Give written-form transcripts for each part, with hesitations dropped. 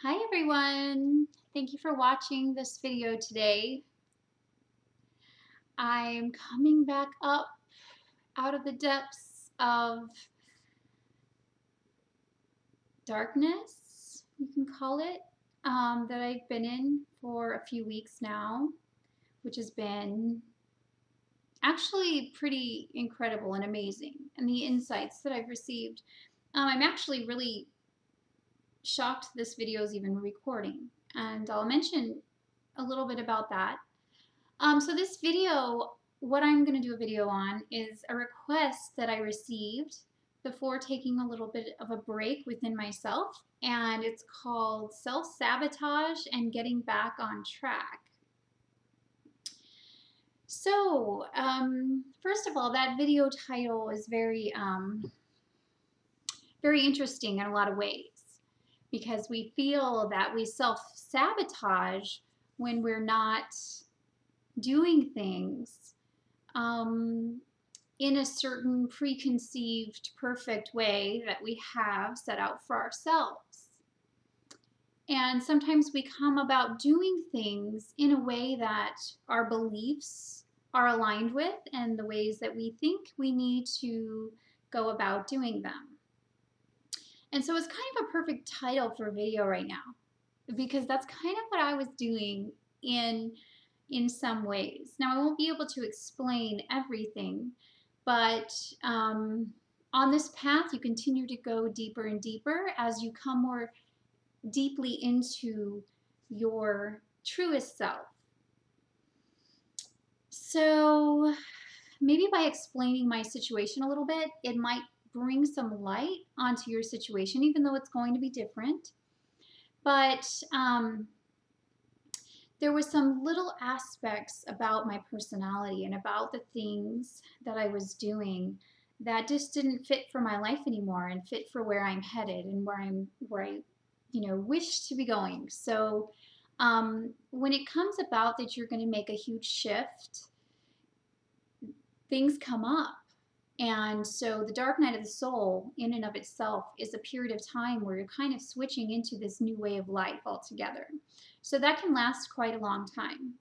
Hi everyone! Thank you for watching this video today. I'm coming back up out of the depths of darkness, you can call it, that I've been in for a few weeks now, which has been actually pretty incredible and amazing. And the insights that I've received. I'm actually really shocked this video is even recording, and I'll mention a little bit about that. So this video, what I'm going to do a video on is a request that I received before taking a little bit of a break within myself, and it's called Self-Sabotage and Getting Back on Track. So, first of all, that video title is very interesting in a lot of ways because we feel that we self-sabotage when we're not doing things in a certain preconceived perfect way that we have set out for ourselves. And sometimes we come about doing things in a way that our beliefs are aligned with and the ways that we think we need to go about doing them. And so it's kind of a perfect title for a video right now because that's kind of what I was doing in some ways. Now, I won't be able to explain everything, but on this path, you continue to go deeper and deeper as you come more deeply into your truest self. So maybe by explaining my situation a little bit, it might bring some light onto your situation, even though it's going to be different. But there were some little aspects about my personality and about the things that I was doing that just didn't fit for my life anymore and fit for where I'm headed and where I wish to be going. So when it comes about that you're going to make a huge shift, things come up. And so the dark night of the soul in and of itself is a period of time where you're kind of switching into this new way of life altogether. So that can last quite a long time.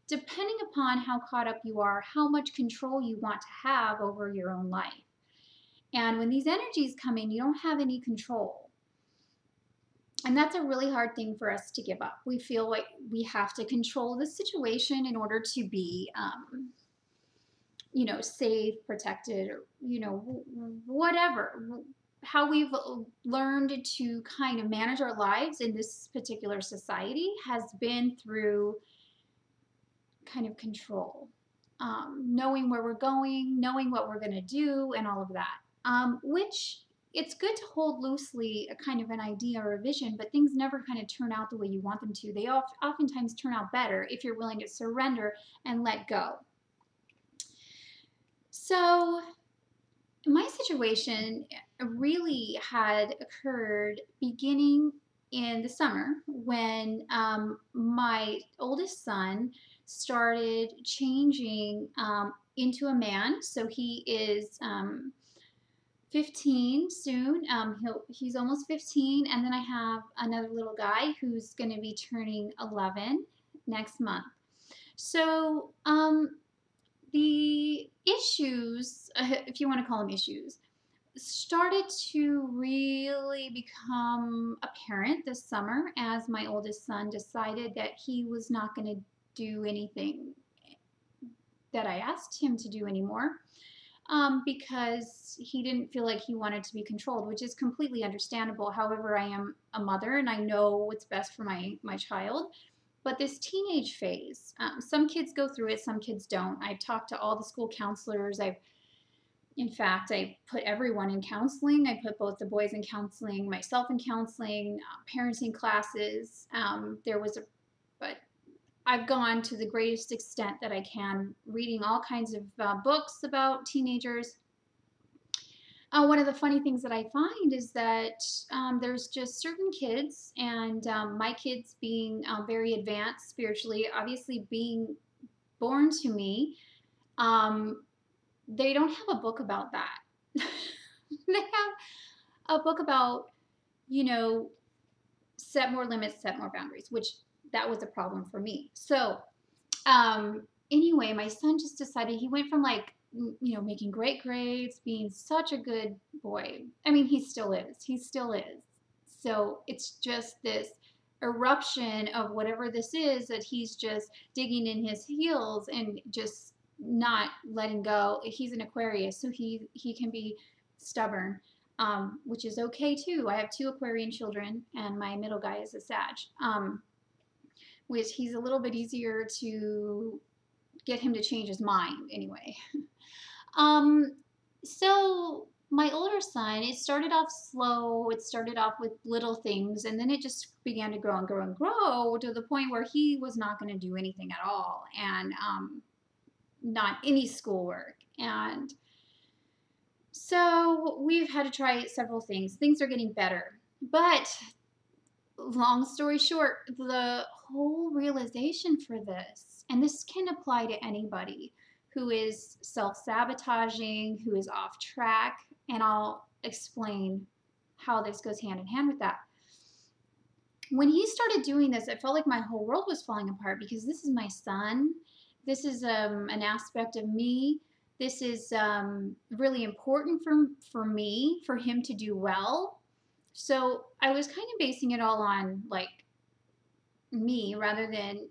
Depending upon how caught up you are, how much control you want to have over your own life. And when these energies come in, you don't have any control. And that's a really hard thing for us to give up. We feel like we have to control the situation in order to be safe, protected, or, whatever. How we've learned to kind of manage our lives in this particular society has been through kind of control, knowing where we're going, knowing what we're going to do, and all of that, which it's good to hold loosely a kind of an idea or a vision, but things never kind of turn out the way you want them to. They oftentimes turn out better if you're willing to surrender and let go. So my situation really had occurred beginning in the summer when my oldest son started changing into a man. So he is 15 soon. He's almost 15, and then I have another little guy who's going to be turning 11 next month. So the issues, if you want to call them issues, started to really become apparent this summer as my oldest son decided that he was not going to do anything that I asked him to do anymore, because he didn't feel like he wanted to be controlled, which is completely understandable. However, I am a mother and I know what's best for my child. But this teenage phase, some kids go through it, some kids don't. I've talked to all the school counselors. In fact, I put everyone in counseling. I put both the boys in counseling, myself in counseling, parenting classes. But I've gone to the greatest extent that I can, reading all kinds of books about teenagers. One of the funny things that I find is that there's just certain kids, and my kids being very advanced spiritually, obviously being born to me, they don't have a book about that. They have a book about, set more limits, set more boundaries, which that was a problem for me. So anyway, my son just decided he went from like, making great grades, being such a good boy. I mean, he still is. He still is. So it's just this eruption of whatever this is that he's just digging in his heels and just not letting go. He's an Aquarius, so he can be stubborn, which is okay too. I have 2 Aquarian children, and my middle guy is a Sag, which he's a little bit easier to get him to change his mind anyway. Um, so my older son, it started off slow. It started off with little things, and then it just began to grow and grow and grow to the point where he was not going to do anything at all, and not any schoolwork. And so we've had to try several things. Things are getting better, but long story short, the whole realization for this, and this can apply to anybody who is self sabotaging, who is off track, and I'll explain how this goes hand in hand with that. When he started doing this, I felt like my whole world was falling apart because this is my son. This is an aspect of me. This is really important for me, for him to do well. So I was kind of basing it all on like me rather than,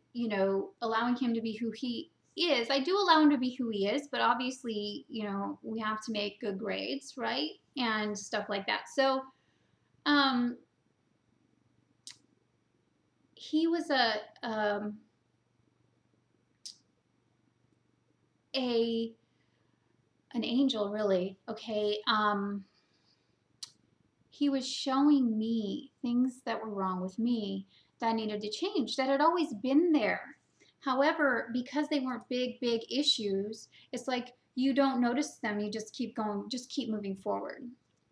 allowing him to be who he is. I do allow him to be who he is, but obviously, we have to make good grades, right? And stuff like that. So, um, he was a an angel, really. Okay. He was showing me things that were wrong with me that needed to change, that had always been there. However, because they weren't big, big issues, it's like you don't notice them. You just keep going, just keep moving forward.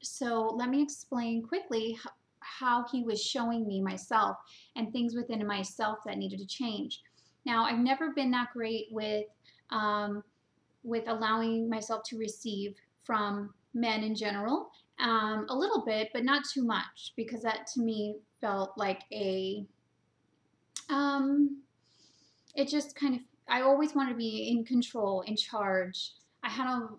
So let me explain quickly how he was showing me myself and things within myself that needed to change. Now, I've never been that great um, with allowing myself to receive from men in general. A little bit, but not too much, because that to me felt like um, it just kind of, I always wanted to be in control, in charge. I'm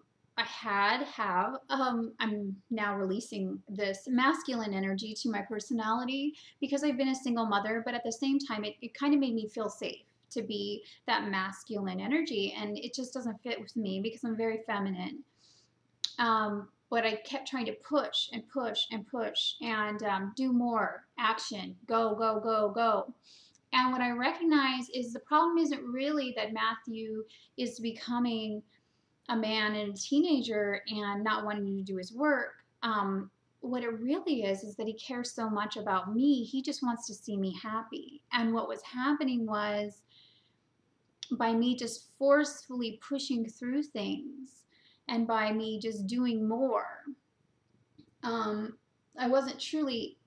now releasing this masculine energy to my personality because I've been a single mother, but at the same time, it kind of made me feel safe to be that masculine energy. And it just doesn't fit with me because I'm very feminine. But I kept trying to push and push and push and do more action, go, go, go, go. And what I recognize is the problem isn't really that Matthew is becoming a man and a teenager and not wanting to do his work. What it really is that he cares so much about me. He just wants to see me happy. And what was happening was by me just forcefully pushing through things and by me just doing more, I wasn't truly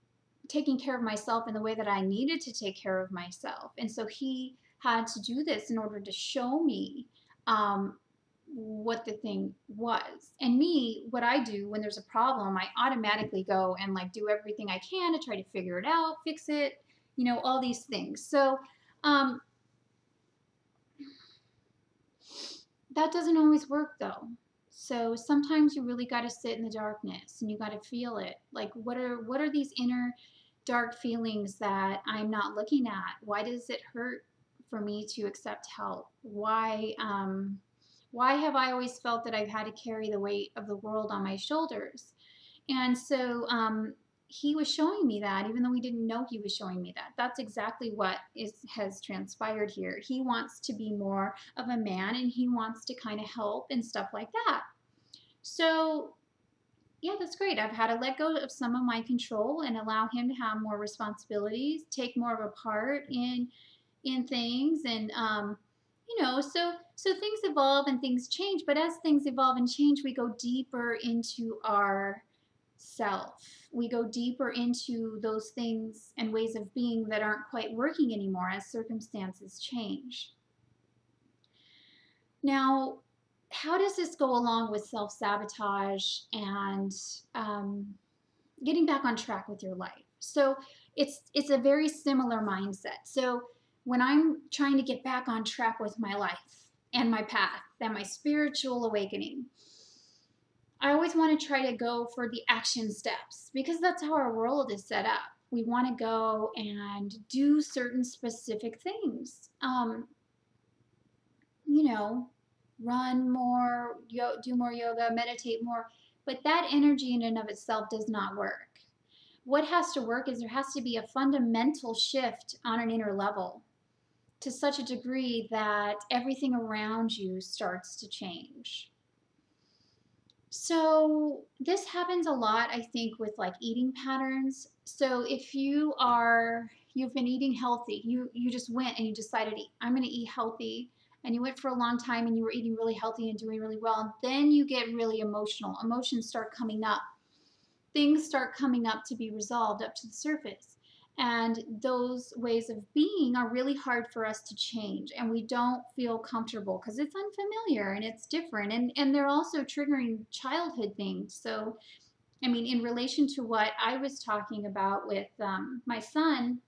taking care of myself in the way that I needed to take care of myself. And so he had to do this in order to show me what the thing was. And me, what I do when there's a problem, I automatically go and like do everything I can to try to figure it out, fix it, all these things. So um, that doesn't always work though. So sometimes you really got to sit in the darkness and you got to feel it. Like what are these inner dark feelings that I'm not looking at? Why does it hurt for me to accept help? Why have I always felt that I've had to carry the weight of the world on my shoulders? And so he was showing me that, even though he didn't know he was showing me that. That's exactly what has transpired here. He wants to be more of a man and he wants to kind of help and stuff like that. So yeah, that's great. I've had to let go of some of my control and allow him to have more responsibilities, take more of a part in things, and so things evolve and things change. But as things evolve and change, we go deeper into our self. We go deeper into those things and ways of being that aren't quite working anymore as circumstances change. Now, how does this go along with self sabotage and getting back on track with your life. So it's a very similar mindset. So when I'm trying to get back on track with my life and my path and my spiritual awakening, I always want to try to go for the action steps because that's how our world is set up. We want to go and do certain specific things. You know, run more, do more yoga, meditate more. But that energy in and of itself does not work. What has to work is there has to be a fundamental shift on an inner level to such a degree that everything around you starts to change. So this happens a lot, I think, with like eating patterns. So if you've been eating healthy, you just went and you decided I'm going to eat healthy, and you went for a long time and you were eating really healthy and doing really well, and then you get really emotional. Emotions start coming up. Things start coming up to be resolved up to the surface. And those ways of being are really hard for us to change. And we don't feel comfortable because it's unfamiliar and it's different. And they're also triggering childhood things. So, I mean, in relation to what I was talking about with my son,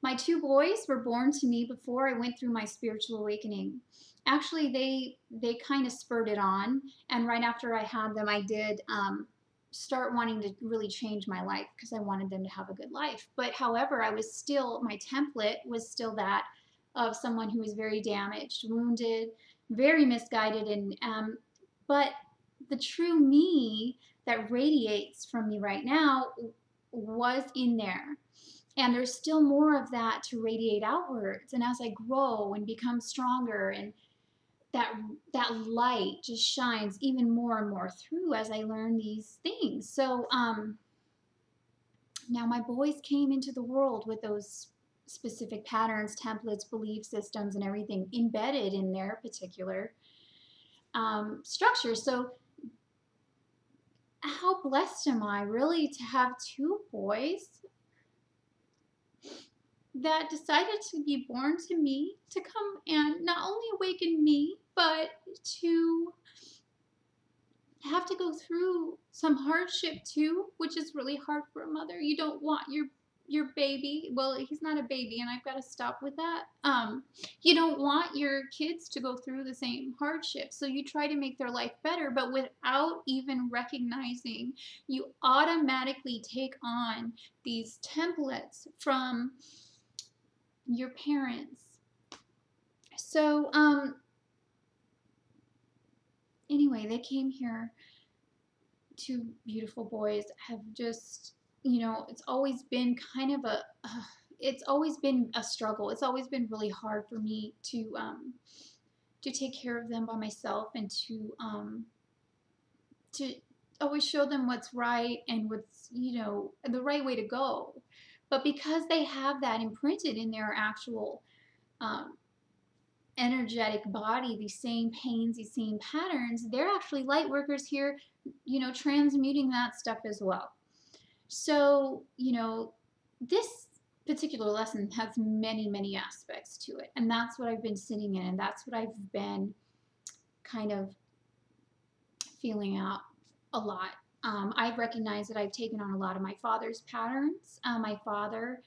my two boys were born to me before I went through my spiritual awakening. Actually, they kind of spurred it on, and right after I had them, I did start wanting to really change my life because I wanted them to have a good life. But however, my template was still that of someone who was very damaged, wounded, very misguided, and but the true me that radiates from me right now was in there, and there's still more of that to radiate outwards. And as I grow and become stronger, and that that light just shines even more and more through as I learn these things. So now my boys came into the world with those specific patterns, templates, belief systems, and everything embedded in their particular structure. So how blessed am I really to have two boys that decided to be born to me, to come and not only awaken me, but to have to go through some hardship too, which is really hard for a mother. You don't want your baby, well, he's not a baby, and I've got to stop with that. You don't want your kids to go through the same hardship, so you try to make their life better, but without even recognizing, you automatically take on these templates from your parents. So anyway, they came here. Two beautiful boys have just, it's always been kind of it's always been a struggle. It's always been really hard for me to take care of them by myself, and to always show them what's right and what's, the right way to go. But because they have that imprinted in their actual um, energetic body, these same pains, these same patterns, they're actually light workers here, transmuting that stuff as well. So, this particular lesson has many, many aspects to it. And that's what I've been sitting in, and that's what I've been kind of feeling out a lot. I've recognized that I've taken on a lot of my father's patterns. My father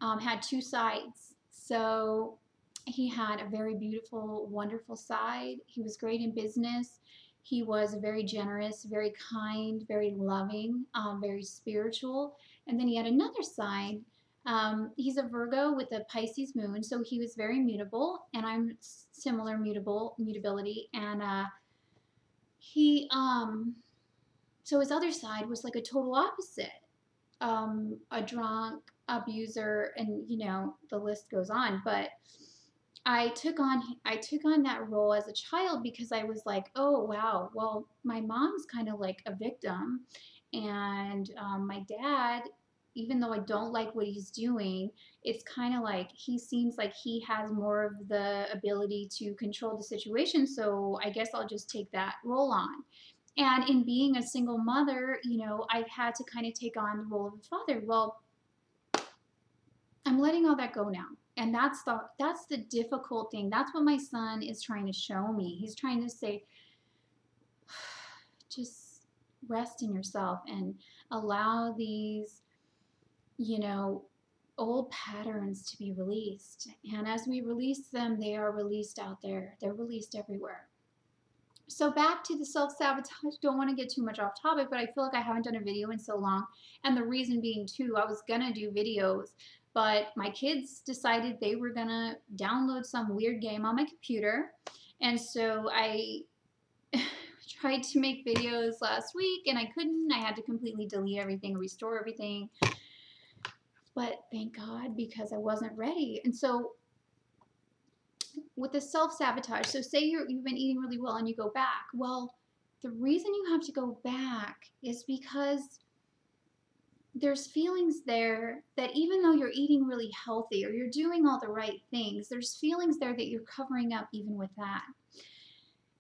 had two sides. So he had a very beautiful, wonderful side. He was great in business. He was very generous, very kind, very loving, very spiritual. And then he had another side. He's a Virgo with a Pisces moon, so he was very mutable, and I'm similar mutability. And he so his other side was like a total opposite, a drunk, abuser, and the list goes on. But I took on that role as a child because I was like, oh wow, well, my mom's kind of like a victim, and my dad, even though I don't like what he's doing, it's kind of like he seems like he has more of the ability to control the situation, so I guess I'll just take that role on. And in being a single mother, I've had to kind of take on the role of a father. Well, I'm letting all that go now. And that's the difficult thing. That's what my son is trying to show me. He's trying to say, just rest in yourself and allow these, you know, old patterns to be released. And as we release them, they are released out there. They're released everywhere. So back to the self-sabotage. Don't want to get too much off topic, but I feel like I haven't done a video in so long. And the reason being too, I was gonna do videos, but my kids decided they were gonna download some weird game on my computer. And so I tried to make videos last week and I couldn't. I had to completely delete everything, restore everything. But thank God, because I wasn't ready. And so with the self-sabotage, so say you've been eating really well and you go back. Well, the reason you have to go back is because there's feelings there that even though you're eating really healthy or you're doing all the right things, there's feelings there that you're covering up even with that.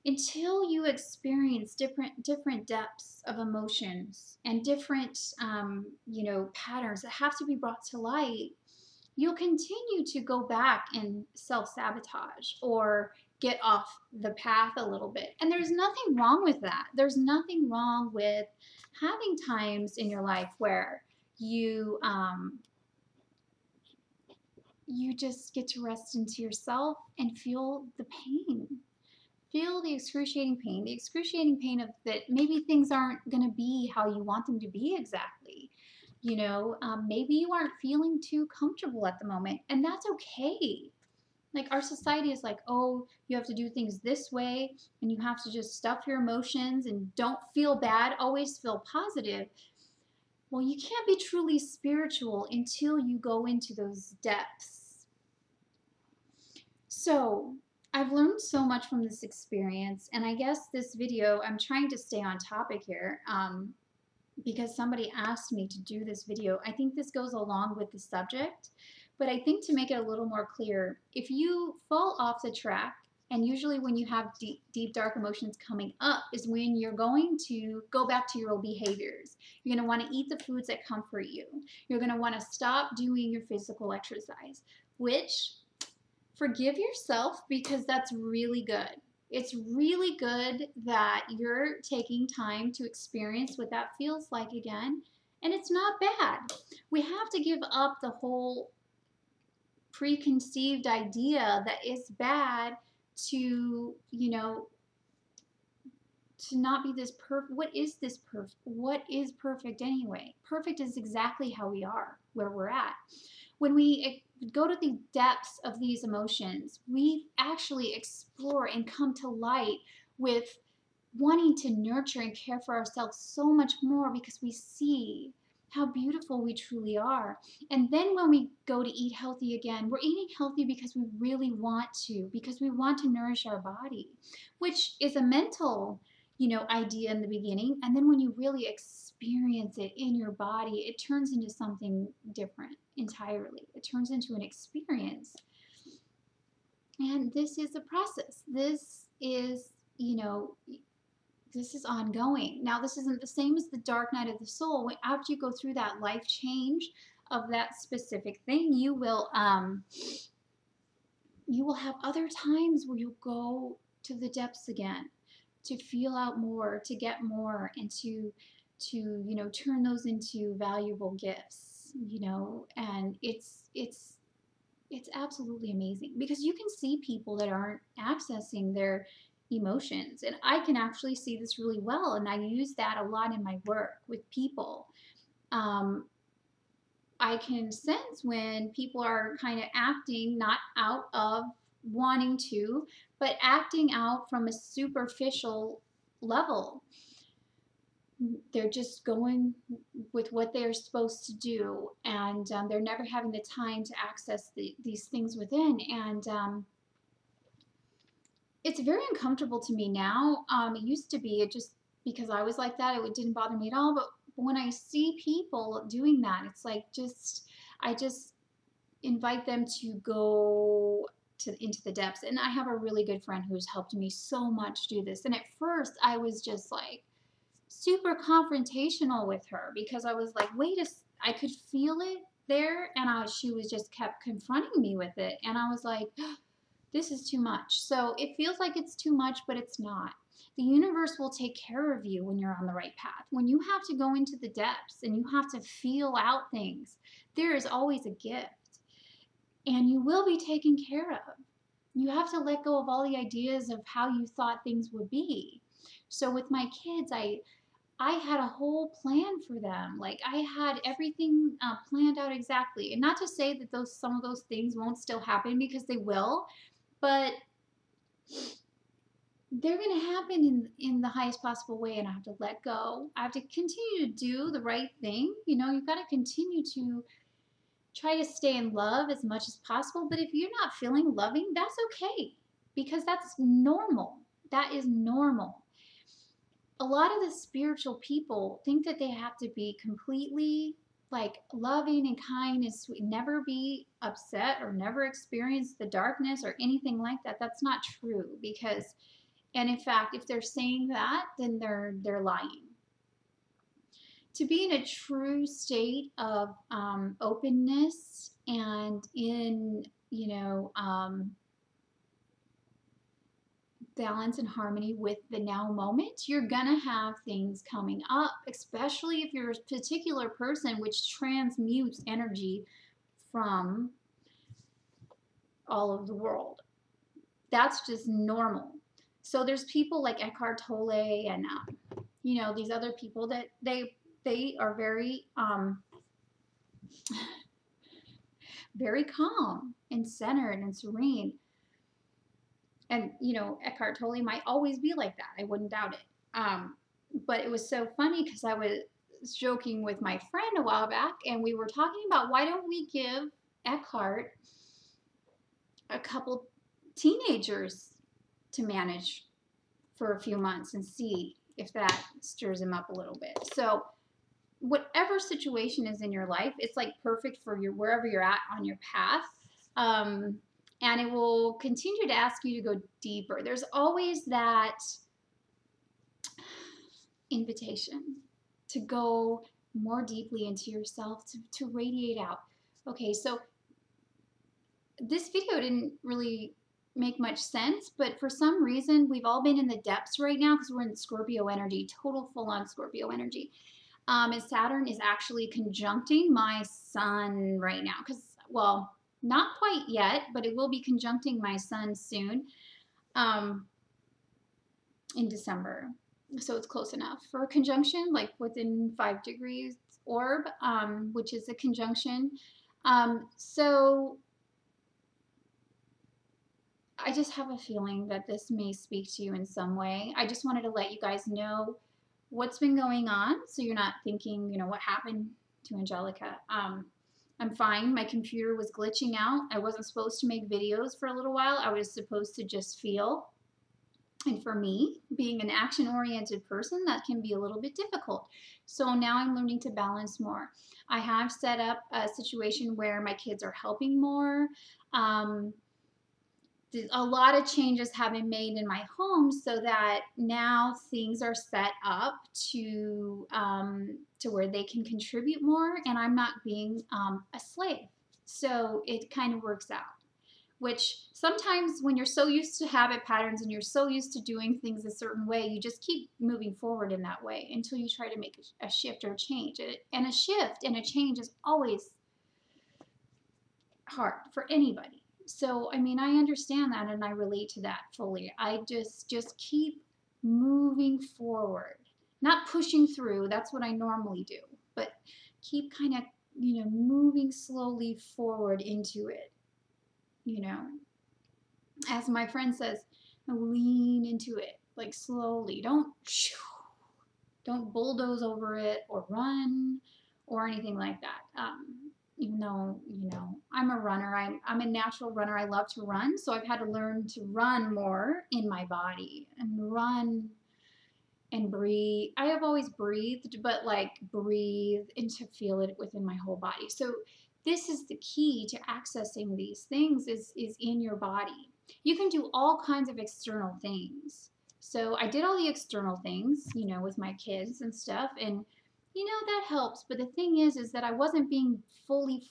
Until you experience different depths of emotions and different patterns that have to be brought to light, you'll continue to go back and self-sabotage or get off the path a little bit. And there's nothing wrong with that. There's nothing wrong with having times in your life where you just get to rest into yourself and feel the pain. Feel the excruciating pain of that maybe things aren't going to be how you want them to be exactly. Maybe you aren't feeling too comfortable at the moment, and that's okay. Like, our society is like, oh, you have to do things this way, and you have to just stuff your emotions and don't feel bad, always feel positive. Well, you can't be truly spiritual until you go into those depths. So I've learned so much from this experience, and I guess this video, I'm trying to stay on topic here because somebody asked me to do this video. I think this goes along with the subject, but I think to make it a little more clear, if you fall off the track, and usually when you have deep, dark emotions coming up is when you're going to go back to your old behaviors. You're going to want to eat the foods that comfort you. You're going to want to stop doing your physical exercise, which forgive yourself, because that's really good. It's really good that you're taking time to experience what that feels like again, and it's not bad. We have to give up the whole preconceived idea that it's bad to, to not be this perfect. What is this perfect? What is perfect anyway? Perfect is exactly how we are, where we're at. When we go to the depths of these emotions, we actually explore and come to light with wanting to nurture and care for ourselves so much more, because we see how beautiful we truly are. And then when we go to eat healthy again, we're eating healthy because we really want to, because we want to nourish our body, which is a mental idea in the beginning. And then when you really experience it in your body, it turns into something different entirely. It turns into an experience. And this is a process. This is, this is ongoing. Now, this isn't the same as the dark night of the soul. After you go through that life change of that specific thing, you will have other times where you'll go to the depths again, to feel out more, to get more, and to turn those into valuable gifts, and it's absolutely amazing, because you can see people that aren't accessing their emotions, and I can actually see this really well, and I use that a lot in my work with people. I can sense when people are kind of acting not out of wanting to, but acting out from a superficial level. They're just going with what they're supposed to do, and they're never having the time to access these things within. And it's very uncomfortable to me now. It used to be, it just, because I was like that, it didn't bother me at all. But when I see people doing that, it's like I just invite them to go into the depths. And I have a really good friend who's helped me so much do this. And at first I was just like super confrontational with her, because I was like, I could feel it there, and she was just kept confronting me with it. And I was like, this is too much. So it feels like it's too much, but it's not. The universe will take care of you when you're on the right path. When you have to go into the depths and you have to feel out things, there is always a gift, and you will be taken care of. You have to let go of all the ideas of how you thought things would be. So with my kids, I had a whole plan for them. Like I had everything planned out exactly. And not to say that some of those things won't still happen, because they will, but they're going to happen in the highest possible way, and I have to let go. I have to continue to do the right thing. You've got to continue to try to stay in love as much as possible. But if you're not feeling loving, that's okay, because that's normal. That is normal. A lot of the spiritual people think that they have to be completely like loving and kind and sweet, never be upset or never experience the darkness or anything like that. That's not true, because, and in fact, if they're saying that, then they're lying. To be in a true state of openness and in, balance and harmony with the now moment, you're gonna have things coming up, especially if you're a particular person which transmutes energy from all of the world. That's just normal. So there's people like Eckhart Tolle and these other people that they are very very calm and centered and serene. And Eckhart Tolle might always be like that. I wouldn't doubt it. But it was so funny because I was joking with my friend a while back, and we were talking about, why don't we give Eckhart a couple teenagers to manage for a few months and see if that stirs him up a little bit. So whatever situation is in your life, it's like perfect for wherever you're at on your path. And it will continue to ask you to go deeper. There's always that invitation to go more deeply into yourself, to radiate out. Okay, so this video didn't really make much sense, but for some reason, we've all been in the depths right now because we're in Scorpio energy, total full-on Scorpio energy. And Saturn is actually conjuncting my sun right now, because, well, not quite yet, but it will be conjuncting my sun soon, in December. So it's close enough for a conjunction, like within 5 degrees orb, which is a conjunction. So I just have a feeling that this may speak to you in some way. I just wanted to let you guys know what's been going on, so you're not thinking, what happened to Angelica. I'm fine. My computer was glitching out. I wasn't supposed to make videos for a little while. I was supposed to just feel. And for me, being an action-oriented person, that can be a little bit difficult. So now I'm learning to balance more. I have set up a situation where my kids are helping more. A lot of changes have been made in my home so that now things are set up to where they can contribute more, and I'm not being a slave. So it kind of works out. Which sometimes when you're so used to habit patterns and you're so used to doing things a certain way, you just keep moving forward in that way until you try to make a shift or a change. And a shift and a change is always hard for anybody. So, I mean, I understand that and I relate to that fully. I just keep moving forward, not pushing through. That's what I normally do, but keep kind of, moving slowly forward into it. As my friend says, lean into it, like slowly. Don't bulldoze over it or run or anything like that. Even though, I'm a runner, I'm a natural runner. I love to run, so I've had to learn to run more in my body and run and breathe. I have always breathed, but like breathe and to feel it within my whole body. So this is the key to accessing these things is in your body. You can do all kinds of external things. So I did all the external things, with my kids and stuff, and that helps. But the thing is that I wasn't being fully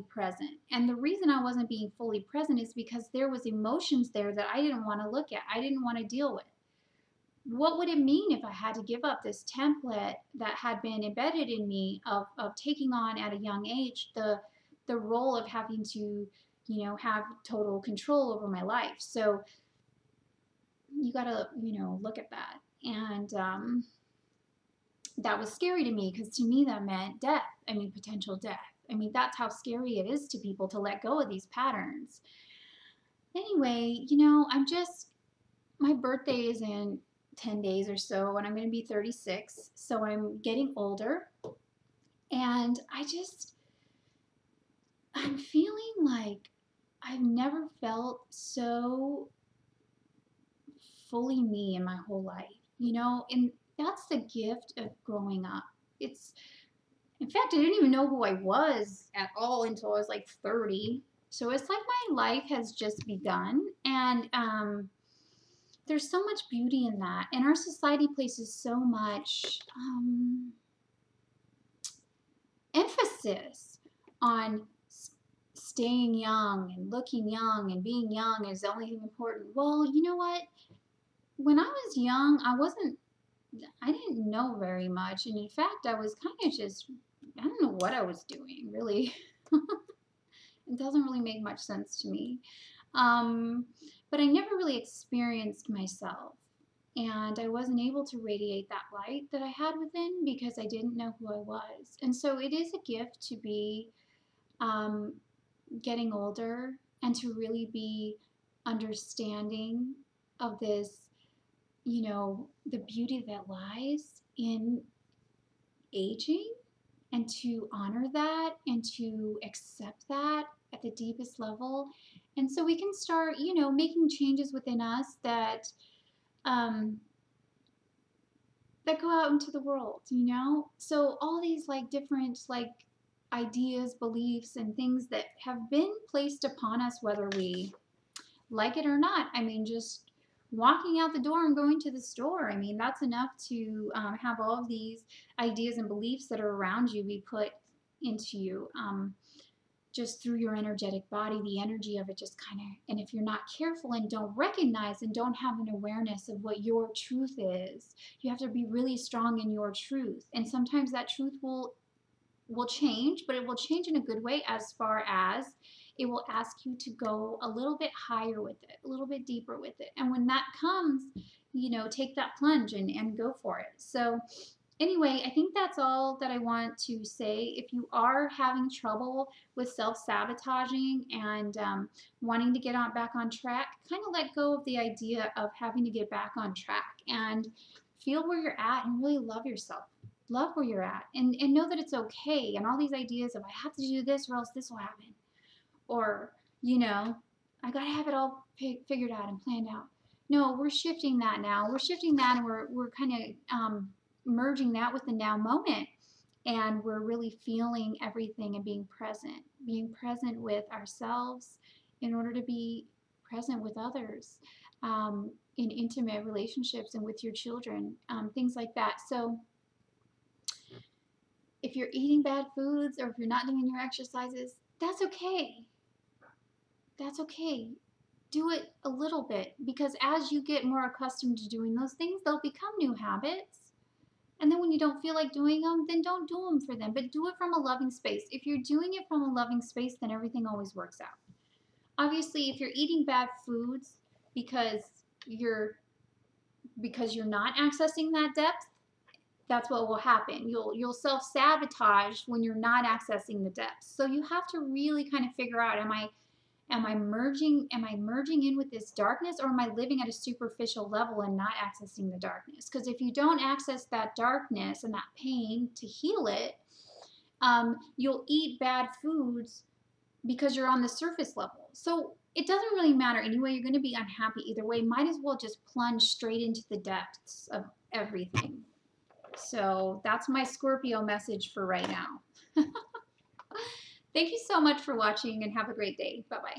present. And the reason I wasn't being fully present is because there was emotions there that I didn't want to look at. I didn't want to deal with. what would it mean if I had to give up this template that had been embedded in me of taking on at a young age the role of having to, have total control over my life. So you got to, look at that. And that was scary to me because to me that meant death. I mean, potential death. I mean, that's how scary it is to people to let go of these patterns. Anyway, my birthday is in 10 days or so, and I'm going to be 36. So I'm getting older. And I'm feeling like I've never felt so fully me in my whole life, and that's the gift of growing up. It's, in fact, I didn't even know who I was at all until I was like 30. So it's like my life has just begun. And there's so much beauty in that. And our society places so much emphasis on staying young and looking young and being young is the only thing important. Well, you know what? When I was young, I didn't know very much. And in fact, I was kind of just, I don't know what I was doing, really. It doesn't really make much sense to me. Um, but I never really experienced myself. And I wasn't able to radiate that light that I had within because I didn't know who I was. And so it is a gift to be um, getting older and to really be understanding of this, the beauty that lies in aging, and to honor that and to accept that at the deepest level. And so we can start, making changes within us um, that go out into the world. So all these like different like ideas, beliefs, and things that have been placed upon us, whether we like it or not. I mean, just walking out the door and going to the store. I mean, that's enough to have all of these ideas and beliefs that are around you be put into you. Just through your energetic body, the energy of it just kind of, and if you're not careful and don't recognize and don't have an awareness of what your truth is, you have to be really strong in your truth. And sometimes that truth will change, but it will change in a good way, as far as it will ask you to go a little bit higher with it, a little bit deeper with it. And when that comes, take that plunge and go for it. So anyway, I think that's all that I want to say. If you are having trouble with self-sabotaging and wanting to get back on track, kind of let go of the idea of having to get back on track and feel where you're at and really love yourself. Love where you're at and know that it's okay. And all these ideas of I have to do this or else this will happen. Or, I got to have it all figured out and planned out. No, we're shifting that now. We're shifting that and we're kind of merging that with the now moment. And we're really feeling everything and being present with ourselves in order to be present with others, in intimate relationships and with your children, things like that. So if you're eating bad foods or if you're not doing your exercises, that's okay. That's okay. Do it a little bit, because as you get more accustomed to doing those things, they'll become new habits. And then when you don't feel like doing them, then don't do them for them, but do it from a loving space. If you're doing it from a loving space, then everything always works out. Obviously, if you're eating bad foods because you're not accessing that depth, that's what will happen. You'll self-sabotage when you're not accessing the depths. So you have to really kind of figure out, am I merging in with this darkness, or am I living at a superficial level and not accessing the darkness? Because if you don't access that darkness and that pain to heal it, you'll eat bad foods because you're on the surface level. So it doesn't really matter anyway. You're going to be unhappy either way. Might as well just plunge straight into the depths of everything. So that's my Scorpio message for right now. Thank you so much for watching and have a great day. Bye-bye.